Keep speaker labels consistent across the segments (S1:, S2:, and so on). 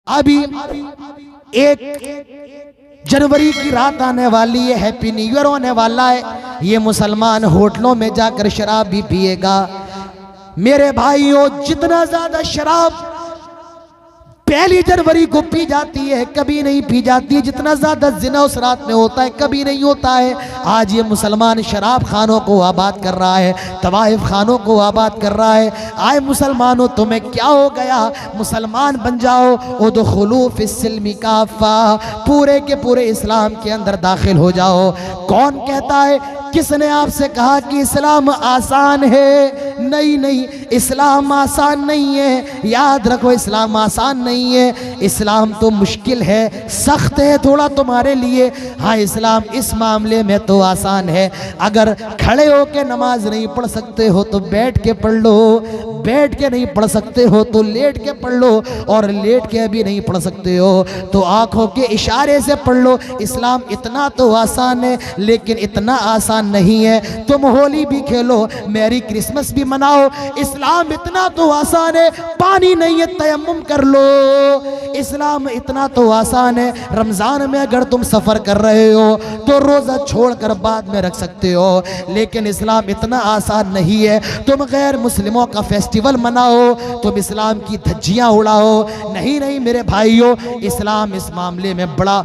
S1: अभी 1 जनवरी की रात आने वाली है, हैप्पी न्यू ईयर होने वाला है। ये मुसलमान होटलों में जाकर शराब भी पिएगा। मेरे भाइयों, जितना ज्यादा शराब 1 जनवरी को पी जाती है कभी नहीं पी जाती, जितना ज्यादा जिना उस रात में होता है कभी नहीं होता है। आज ये मुसलमान शराब खानों को आबाद कर रहा है, तवाइफ खानों को आबाद कर रहा है। आए मुसलमानों, तुम्हें क्या हो गया? मुसलमान बन जाओ। उदखुलू फिस्सिल्मी काफ़ा, पूरे के पूरे इस्लाम के अंदर दाखिल हो जाओ। कौन कहता है? किसने आपसे कहा कि इस्लाम आसान है? नहीं नहीं, इस्लाम आसान नहीं है। याद रखो, इस्लाम आसान नहीं है। इस्लाम तो मुश्किल है, सख्त है थोड़ा तुम्हारे लिए। हाँ, इस्लाम इस मामले में तो आसान है। अगर खड़े होके नमाज नहीं पढ़ सकते हो तो बैठ के पढ़ लो, बैठ के नहीं पढ़ सकते हो तो लेट के पढ़ लो, और लेट के भी नहीं पढ़ सकते हो तो आंखों के इशारे से पढ़ लो। इस्लाम इतना तो आसान है, लेकिन इतना आसान नहीं है। तुम होली भी खेलो, मैरी क्रिसमस भी मनाओ, इस्लाम इतना तो आसान है। पानी नहीं है, तयम्मुम कर लो। इस्लाम इतना तो आसान है। रमजान में अगर तुम सफर कर रहे हो तो रोजा छोड़कर बाद में रख सकते हो, लेकिन इस्लाम इतना आसान नहीं है। तुम गैर मुस्लिमों का फेस्टिवल मनाओ, तुम इस्लाम की धज्जियां उड़ाओ। नहीं नहीं मेरे भाइयों, इस्लाम इस मामले में बड़ा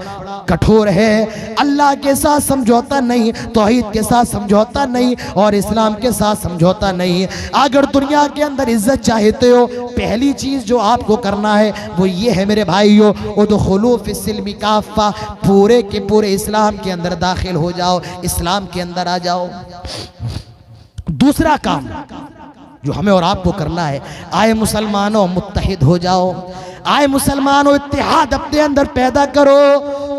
S1: कठोर है। अल्लाह के साथ समझौता नहीं, तौहीद के साथ समझौता नहीं, और इस्लाम के साथ समझौता नहीं। अगर दुनिया के अंदर इज्जत चाहते हो, पहली चीज जो आपको करना है वो ये है मेरे भाइयों, उदखुलू फिस्सिल्मी काफ़ा, पूरे के पूरे इस्लाम के अंदर दाखिल हो जाओ, इस्लाम के अंदर आ जाओ। दूसरा काम जो हमें और आपको करना है, आए मुसलमानों मुत्तहिद हो जाओ। आए मुसलमानों, इत्तेहाद अपने अंदर पैदा करो।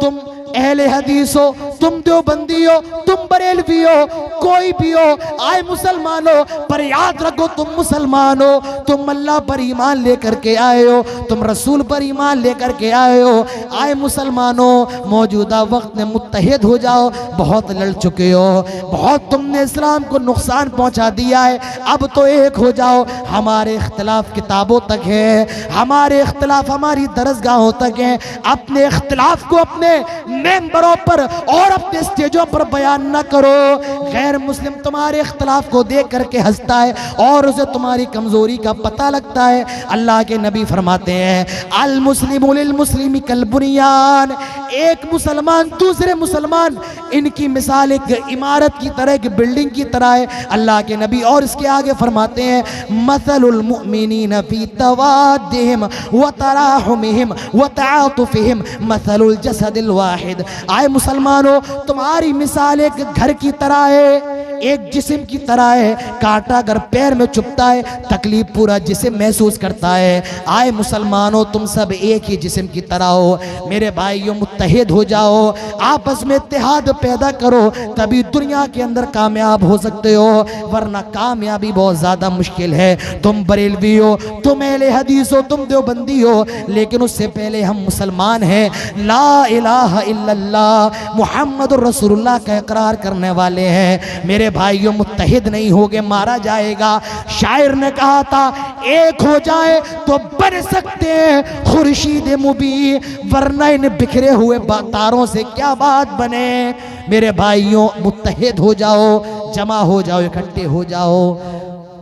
S1: तुम अहले हदीस हो, तुम देवबंदी हो, तुम बरेलवी हो, कोई भी हो, आए मुसलमानों, पर याद रखो तुम मुसलमान हो। तुम अल्लाह पर ईमान लेकर के आए हो, तुम रसूल पर ईमान लेकर के आए हो। आए मुसलमानों, मौजूदा वक्त में मुत्तहिद हो जाओ। बहुत लड़ चुके हो, बहुत तुमने इस्लाम को नुकसान पहुंचा दिया है, अब तो एक हो जाओ। हमारे इख्तिलाफ किताबों तक है, हमारे इख्तिलाफ हमारी दरसगाहों तक है। अपने इख्तिलाफ को अपने मेंबरों पर और अपने स्टेजों पर बयान न करो। गैर मुस्लिम तुम्हारे इख्तिलाफ को देख करके हंसता है और उसे तुम्हारी कमजोरी का पता लगता है। अल्लाह के नबी फरमाते हैं, अल मुस्लिमु लिल मुस्लिमी कल बुनियान, एक मुसलमान दूसरे मुसलमान, इनकी मिसाल एक इमारत की तरह, एक बिल्डिंग की तरह है। अल्लाह के नबी और इसके आगे फरमाते हैं, मसलुल मुमिनीन फी तवाद्दिहिम व तराहुमिहिम व तआतुफिहिम मसलुल जसदिल वाहिद। आए मुसलमानों, तुम्हारी मिसाल एक घर की तरह है, एक जिस्म की तरह है। कांटा अगर पैर में चुभता है, तकलीफ पूरा जिस्म महसूस करता है। आए मुसलमानों, तुम सब एक ही जिस्म की तरह हो। मेरे भाइयों, मुत्तहिद हो जाओ, आपस में इत्तेहाद पैदा करो, तभी दुनिया के अंदर कामयाब हो सकते हो, वरना कामयाबी बहुत ज्यादा मुश्किल है। तुम बरेलवी हो, तुम अहले हदीस हो, तुम देवबंदी हो, लेकिन उससे पहले हम मुसलमान हैं। ला इलाहा इल्लल्लाह मुहम्मदुर रसूलुल्लाह का इकरार करने वाले हैं। मेरे भाइयों, मुत्तहिद नहीं होगे मारा जाएगा। शायर ने कहा था, एक हो जाए तो बन सकते हैं खुर्शीद मुबी, वरना इन बिखरे हुए तारों से क्या बात बने। मेरे भाइयों, मुत्तहिद हो जाओ, जमा हो जाओ, इकट्ठे हो जाओ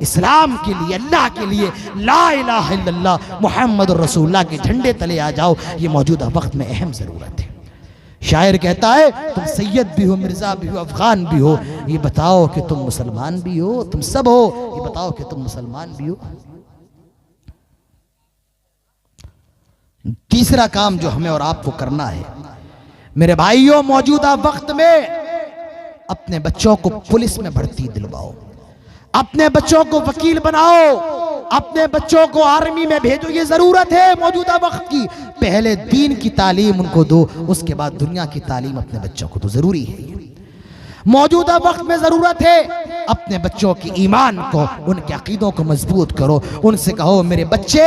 S1: इस्लाम के लिए, अल्लाह के लिए। ला इलाहा इल्लल्लाह मुहम्मदुर रसूलुल्लाह के झंडे तले आ जाओ। ये मौजूदा वक्त में अहम जरूरत है। शायर कहता है, तुम सैयद भी हो, मिर्जा भी हो, अफगान भी हो, ये बताओ कि तुम मुसलमान भी हो। तुम सब हो, ये बताओ कि तुम मुसलमान भी हो। तीसरा काम जो हमें और आपको करना है मेरे भाइयों, मौजूदा वक्त में अपने बच्चों को पुलिस में भर्ती दिलवाओ, अपने बच्चों को वकील बनाओ, अपने बच्चों को आर्मी में भेजो। ये जरूरत है मौजूदा वक्त की। पहले दीन की तालीम उनको दो, उसके बाद दुनिया की तालीम अपने बच्चों को दो, जरूरी है। मौजूदा वक्त में जरूरत है अपने बच्चों की ईमान को, उनके अकीदों को मजबूत करो। उनसे कहो, मेरे बच्चे,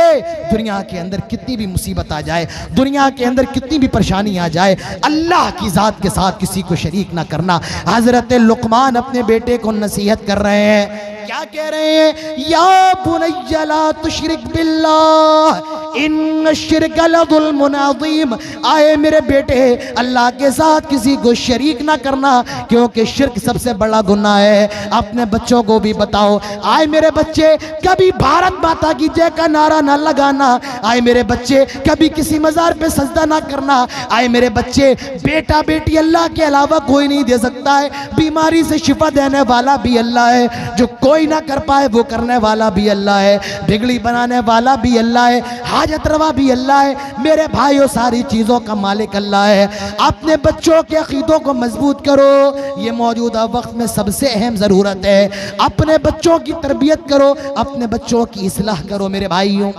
S1: दुनिया के अंदर कितनी भी मुसीबत आ जाए, दुनिया के अंदर कितनी भी परेशानी आ जाए, अल्लाह की जात के साथ किसी को शरीक ना करना। हजरत लुकमान अपने बेटे को नसीहत कर रहे हैं, क्या कह रहे हैं? या बुनय्या ला तुशरिक बिल्लाह, इन शिर्क लज़ुल्मुन अज़ीम। आए मेरे बेटे, अल्लाह के साथ किसी को शरीक ना करना, क्योंकि शिर्क सबसे बड़ा गुनाह है। अपने बच्चों को भी बताओ। आए मेरे बच्चे, कभी भारत माता की जय का नारा ना लगाना। आए मेरे बच्चे, कभी किसी मजार पे सजदा ना करना। आए मेरे बच्चे, बेटा बेटी अल्लाह के अलावा कोई नहीं दे सकता है। बीमारी से शिफा देने वाला भी अल्लाह है, जो कोई ना कर पाए वो करने वाला भी अल्लाह है, बिगड़ी बनाने वाला भी अल्लाह है, हाजत रवा भी अल्लाह है। मेरे भाइयों, सारी चीज़ों का मालिक अल्लाह है। अपने बच्चों के अकीदों को मजबूत करो, ये मौजूदा वक्त में सबसे अहम ज़रूरत है। अपने बच्चों की तरबियत करो, अपने बच्चों की इस्लाह करो। मेरे भाइयों,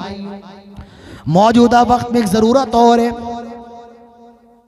S1: मौजूदा वक्त में एक ज़रूरत और है।